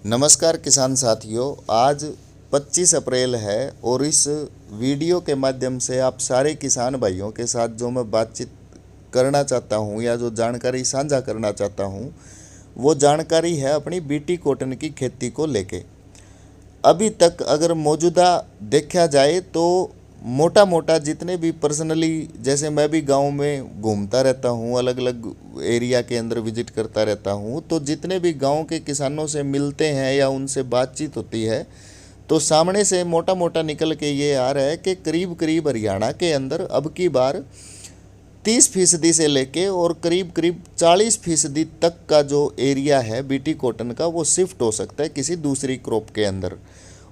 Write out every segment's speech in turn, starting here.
नमस्कार किसान साथियों, आज 25 अप्रैल है और इस वीडियो के माध्यम से आप सारे किसान भाइयों के साथ जो मैं बातचीत करना चाहता हूं या जो जानकारी साझा करना चाहता हूं वो जानकारी है अपनी बीटी कॉटन की खेती को लेके। अभी तक अगर मौजूदा देखा जाए तो मोटा मोटा जितने भी पर्सनली, जैसे मैं भी गांव में घूमता रहता हूं, अलग अलग एरिया के अंदर विजिट करता रहता हूं, तो जितने भी गांव के किसानों से मिलते हैं या उनसे बातचीत होती है तो सामने से मोटा मोटा निकल के ये आ रहा है कि करीब करीब हरियाणा के अंदर अब की बार 30% से लेके और करीब करीब 40% तक का जो एरिया है बीटी कॉटन का वो शिफ्ट हो सकता है किसी दूसरी क्रॉप के अंदर।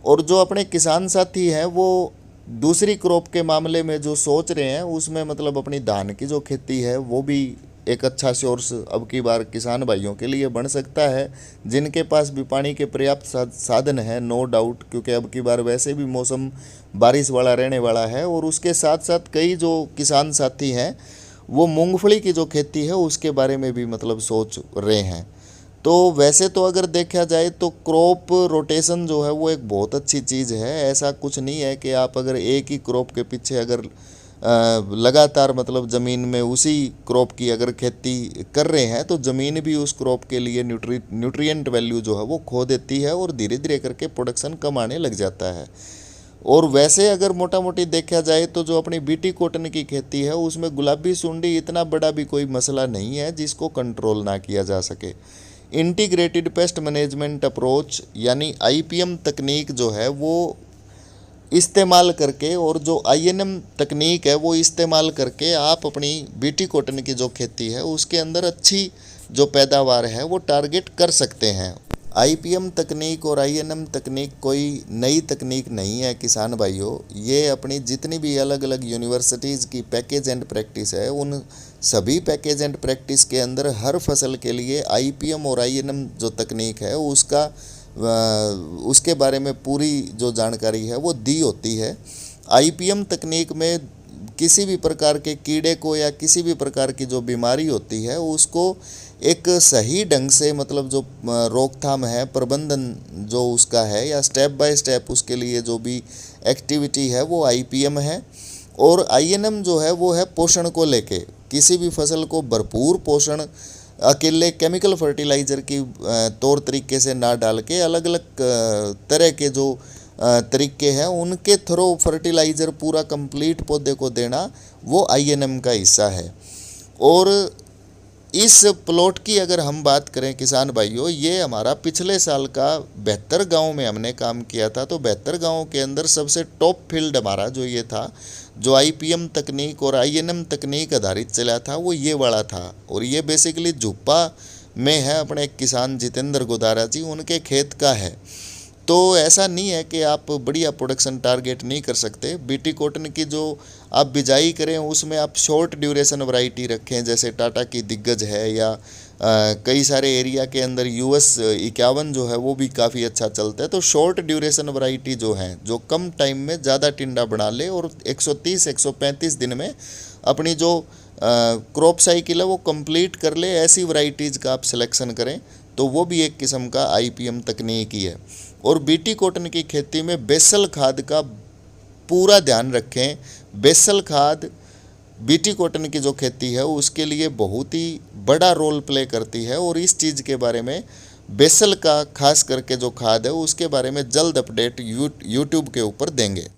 और जो अपने किसान साथी हैं वो दूसरी क्रॉप के मामले में जो सोच रहे हैं उसमें मतलब अपनी धान की जो खेती है वो भी एक अच्छा सोर्स अब की बार किसान भाइयों के लिए बन सकता है, जिनके पास भी पानी के पर्याप्त साधन है, नो डाउट, क्योंकि अब की बार वैसे भी मौसम बारिश वाला रहने वाला है। और उसके साथ साथ कई जो किसान साथी हैं वो मूंगफली की जो खेती है उसके बारे में भी मतलब सोच रहे हैं। तो वैसे तो अगर देखा जाए तो क्रॉप रोटेशन जो है वो एक बहुत अच्छी चीज़ है। ऐसा कुछ नहीं है कि आप अगर एक ही क्रॉप के पीछे अगर लगातार मतलब ज़मीन में उसी क्रॉप की अगर खेती कर रहे हैं तो ज़मीन भी उस क्रॉप के लिए न्यूट्रिएंट वैल्यू जो है वो खो देती है और धीरे धीरे करके प्रोडक्शन कम आने लग जाता है। और वैसे अगर मोटा मोटी देखा जाए तो जो अपनी बीटी कॉटन की खेती है उसमें गुलाबी सुंडी इतना बड़ा भी कोई मसला नहीं है जिसको कंट्रोल ना किया जा सके। इंटीग्रेटेड पेस्ट मैनेजमेंट अप्रोच यानी आईपीएम तकनीक जो है वो इस्तेमाल करके और जो आईएनएम तकनीक है वो इस्तेमाल करके आप अपनी बीटी कॉटन की जो खेती है उसके अंदर अच्छी जो पैदावार है वो टारगेट कर सकते हैं। आईपीएम तकनीक और आईएनएम तकनीक कोई नई तकनीक नहीं है किसान भाइयों, ये अपनी जितनी भी अलग अलग यूनिवर्सिटीज़ की पैकेज एंड प्रैक्टिस है उन सभी पैकेज एंड प्रैक्टिस के अंदर हर फसल के लिए आईपीएम और आईएनएम जो तकनीक है उसके बारे में पूरी जो जानकारी है वो दी होती है। आईपीएम तकनीक में किसी भी प्रकार के कीड़े को या किसी भी प्रकार की जो बीमारी होती है उसको एक सही ढंग से मतलब जो रोकथाम है, प्रबंधन जो उसका है या स्टेप बाय स्टेप उसके लिए जो भी एक्टिविटी है वो आईपीएम है। और आईएनएम जो है वो है पोषण को लेके, किसी भी फसल को भरपूर पोषण अकेले केमिकल फर्टिलाइज़र की तौर तरीके से ना डाल के अलग अलग तरह के जो तरीके हैं उनके थ्रू फर्टिलाइज़र पूरा कंप्लीट पौधे को देना वो आईएनएम का हिस्सा है। और इस प्लॉट की अगर हम बात करें किसान भाइयों, ये हमारा पिछले साल का 72 गांव में हमने काम किया था। तो 72 गांव के अंदर सबसे टॉप फील्ड हमारा जो ये था, जो आईपीएम तकनीक और आईएनएम तकनीक आधारित चला था वो ये वाला था। और ये बेसिकली झुप्पा में है, अपने एक किसान जितेंद्र गोदारा जी उनके खेत का है। तो ऐसा नहीं है कि आप बढ़िया प्रोडक्शन टारगेट नहीं कर सकते। बीटी कॉटन की जो आप बिजाई करें उसमें आप शॉर्ट ड्यूरेशन वैरायटी रखें, जैसे टाटा की दिग्गज है या कई सारे एरिया के अंदर US 51 जो है वो भी काफ़ी अच्छा चलता है। तो शॉर्ट ड्यूरेशन वैरायटी जो है जो कम टाइम में ज़्यादा टिंडा बना ले और 130-135 दिन में अपनी जो क्रॉप साइकिल है वो कंप्लीट कर ले, ऐसी वैरायटीज़ का आप सिलेक्शन करें तो वो भी एक किस्म का आईपीएम तकनीक ही है। और बीटी कॉटन की खेती में बेसल खाद का पूरा ध्यान रखें। बेसल खाद बीटी कॉटन की जो खेती है उसके लिए बहुत ही बड़ा रोल प्ले करती है और इस चीज़ के बारे में बेसल का खास करके जो खाद है उसके बारे में जल्द अपडेट यूट्यूब के ऊपर देंगे।